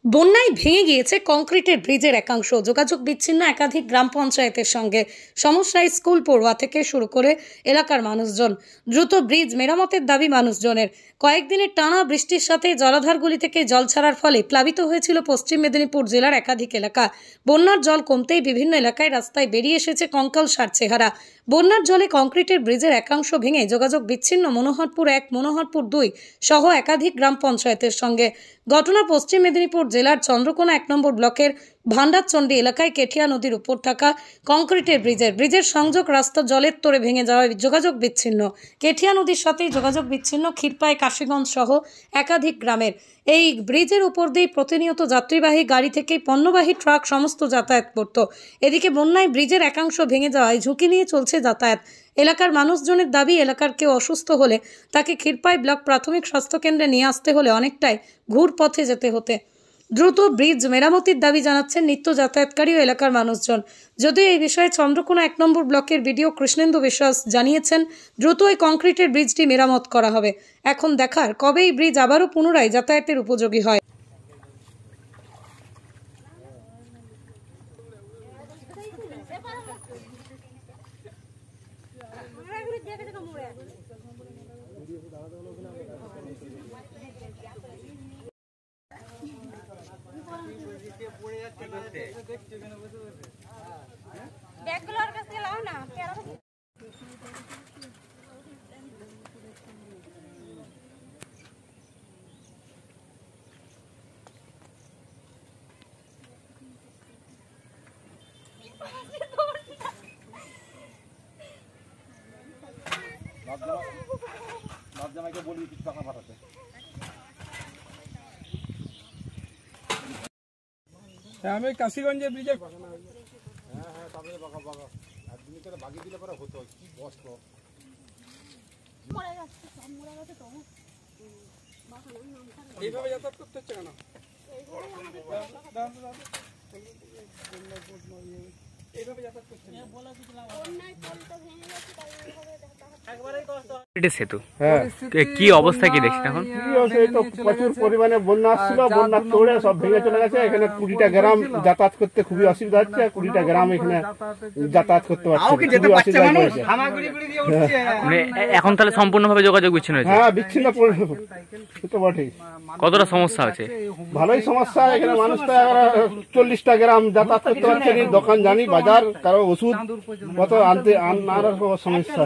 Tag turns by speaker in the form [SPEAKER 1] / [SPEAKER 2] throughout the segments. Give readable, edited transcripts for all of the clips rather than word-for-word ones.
[SPEAKER 1] বন্যায় ভেঙে গিয়েছে কংক্রিটের ব্রিজের একাংশ। যোগাযোগ বিচ্ছিন্ন একাধিক গ্রাম পঞ্চায়েতের সঙ্গে। সমস্যায় স্কুল পড়ুয়া থেকে শুরু করে এলাকার মানুষজন। দ্রুত ব্রিজ মেরামতের দাবি মানুষজনের। কয়েকদিনের টানা বৃষ্টির সাথে জলাধারগুলি থেকে জল ছাড়ার ফলে প্লাবিত হয়েছিল পশ্চিম মেদিনীপুর জেলার একাধিক এলাকা। বন্যার জল কমতেই বিভিন্ন এলাকায় রাস্তায় বেরিয়ে এসেছে কঙ্কালসার চেহারা। বন্যার জলে কংক্রিটের ব্রিজের একাংশ ভেঙে যোগাযোগ বিচ্ছিন্ন মনোহরপুর 1, মনোহরপুর 2 সহ একাধিক গ্রাম পঞ্চায়েতের সঙ্গে। ঘটনা পশ্চিম মেদিনীপুর জেলার চন্দ্রকোনা 1 নম্বর ব্লকের ভান্ডারচন্ডী এলাকায় কেঠিয়া নদীর উপর থাকা কংক্রিটের ব্রিজের সংযোগ রাস্তা জলের তোড়ে ভেঙে যাওয়ায় যোগাযোগ বিচ্ছিন্ন। কেঠিয়া নদীর সাথেই যোগাযোগ বিচ্ছিন্ন ক্ষীরপাই, কাশীগঞ্জ সহ একাধিক গ্রামের। এই ব্রিজের উপর দিয়ে প্রতিনিয়ত যাত্রীবাহী গাড়ি থেকে পণ্যবাহী ট্রাক সমস্ত যাতায়াত করত। এদিকে বন্যায় ব্রিজের একাংশ ভেঙে যাওয়ায় ঝুঁকি নিয়ে চলছে যাতায়াত। এলাকার মানুষজনের দাবি, এলাকার কেউ অসুস্থ হলে তাকে ক্ষীরপাই ব্লক প্রাথমিক স্বাস্থ্যকেন্দ্রে নিয়ে আসতে হলে অনেকটাই ঘুর পথে যেতে হতে। দ্রুত ব্রিজ মেরামতির দাবি জানাচ্ছেন নিত্য যাতায়াতকারী ও এলাকার মানুষজন। যদিও এই বিষয়ে চন্দ্রকোনা 1 নম্বর ব্লকের বিডিও কৃষ্ণেন্দু বিশ্বাস জানিয়েছেন দ্রুত এই কংক্রিটের ব্রিজটি মেরামত করা হবে। এখন দেখার কবে এই ব্রিজ আবারও পুনরায় যাতায়াতের উপযোগী হয়।
[SPEAKER 2] ব্যাগগুলোর কাছে লাও না।
[SPEAKER 3] জামাইকে বলি কিছু টাকা পাঠাতে। আমি কাশীগঞ্জে ব্রিজে হ্যাঁ তাদের বাঁকা আর দিনে করে বাগিয়ে দিলে পরে হতো কি কষ্ট। এইভাবে যাতায়াত করতে হচ্ছে কেন? এইভাবে যাতায়াত করতে
[SPEAKER 4] সেতু কি অবস্থা কি দেখছেন এখন?
[SPEAKER 5] প্রচুর পরিমাণে বন্যা আসছিল, বন্যা তোড়ে সব ভেঙে চলে গেছে। এখানে 20টা গ্রাম যাতায়াত করতে খুবই অসুবিধা হচ্ছে। 20টা গ্রাম এখানে যাতায়াত করতে পারছে।
[SPEAKER 4] এখন তাহলে সম্পূর্ণভাবে যোগাযোগ বিচ্ছিন্ন হয়েছে?
[SPEAKER 5] হ্যাঁ, বিচ্ছিন্ন তো বটেই।
[SPEAKER 4] কতটা সমস্যা হচ্ছে?
[SPEAKER 5] ভালোই সমস্যা। এখানে মানুষ তো 40টা গ্রাম যাতায়াত করতে পারছে না। দোকান জানি, বাজার, কারো ওষুধ কত আনতে আনার সমস্যা।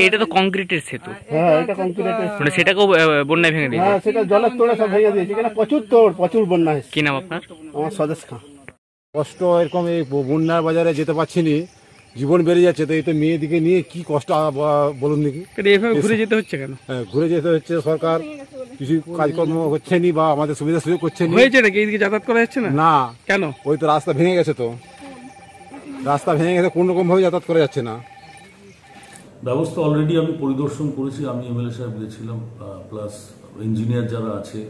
[SPEAKER 4] এটা তো কংক্রিটের সেতু।
[SPEAKER 5] হ্যাঁ, এটা কংক্রিটের
[SPEAKER 4] মানে সেটাকেও বন্যায় ভেঙে দিয়েছে?
[SPEAKER 5] হ্যাঁ, সেটা জলের তোড়ে সব ভেঙে দিয়েছে। এখানে প্রচুর বন্যা হয়েছে।
[SPEAKER 4] কি নাম আপনার?
[SPEAKER 5] আমার স্বদেশ খান।
[SPEAKER 3] কষ্ট এরকম এই বন্যার বাজারে যেতে পারছি নি, জীবন বেড়ে যাচ্ছে। তো এই তো মেয়েদিকে নিয়ে কি কষ্ট বলুন দেখি।
[SPEAKER 4] এভাবে ঘুরে যেতে হচ্ছে কেন?
[SPEAKER 3] হ্যাঁ, ঘুরে যেতে হচ্ছে। সরকার কিছু কাজকর্ম হচ্ছে নি বা আমাদের সুবিধা সুযোগ করছে নি।
[SPEAKER 4] হয়েছে নাকি এইদিকে যাতায়াত করা যাচ্ছে না?
[SPEAKER 3] না।
[SPEAKER 4] কেন?
[SPEAKER 3] ওই তো রাস্তা ভেঙে গেছে। তো রাস্তা ভেঙে গেছে, কোন রকম ভাবে যাতায়াত করা যাচ্ছে না।
[SPEAKER 6] ব্যবস্থা অলরেডি আমি পরিদর্শন করেছি। আমি এমএলএ সাহেব গিয়েছিলাম, প্লাস ইঞ্জিনিয়ার যারা আছে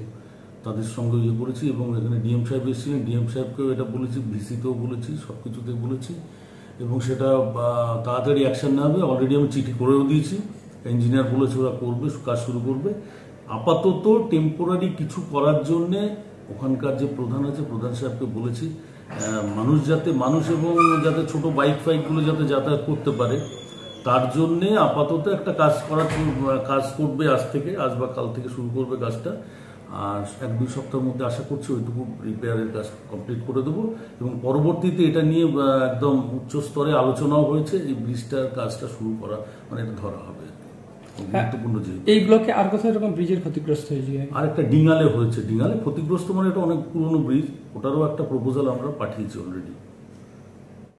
[SPEAKER 6] তাদের সঙ্গে ইয়ে করেছি, এবং এখানে ডিএম সাহেব এসেছিলেন। ডিএম সাহেবকেও এটা বলেছি, ভিসিতেও বলেছি, সব কিছুতে বলেছি, এবং সেটা তাড়াতাড়ি অ্যাকশন নেওয়া। অলরেডি আমি চিঠি করেও দিয়েছি। ইঞ্জিনিয়ার বলেছে ওরা করবে, কাজ শুরু করবে। আপাতত টেম্পোরারি কিছু করার জন্যে ওখানকার যে প্রধান আছে, প্রধান সাহেবকে বলেছি মানুষ এবং যাতে ছোট বাইক ফাইকগুলো যাতে যাতায়াত করতে পারে, তার জন্যে আপাতত একটা কাজ করবে। আজ বা কাল থেকে শুরু করবে কাজটা। আর 1-2 সপ্তাহের মধ্যে আশা করছি ওইটুকু রিপেয়ারের কাজ কমপ্লিট করে দেবো। এবং পরবর্তীতে এটা নিয়ে একদম উচ্চ স্তরে আলোচনাও হয়েছে। এই ব্রিজটার কাজটা শুরু করা মানে এটা ধরা হবে গুরুত্বপূর্ণ। যেহেতু
[SPEAKER 7] এই ব্লকে আর কোথাও এরকম ব্রিজের ক্ষতিগ্রস্ত হয়েছে?
[SPEAKER 6] আর একটা ডিঙালে হয়েছে। ডিঙালে ক্ষতিগ্রস্ত মানে এটা অনেক পুরনো ব্রিজ। ওটারও একটা প্রপোজাল আমরা পাঠিয়েছি অলরেডি।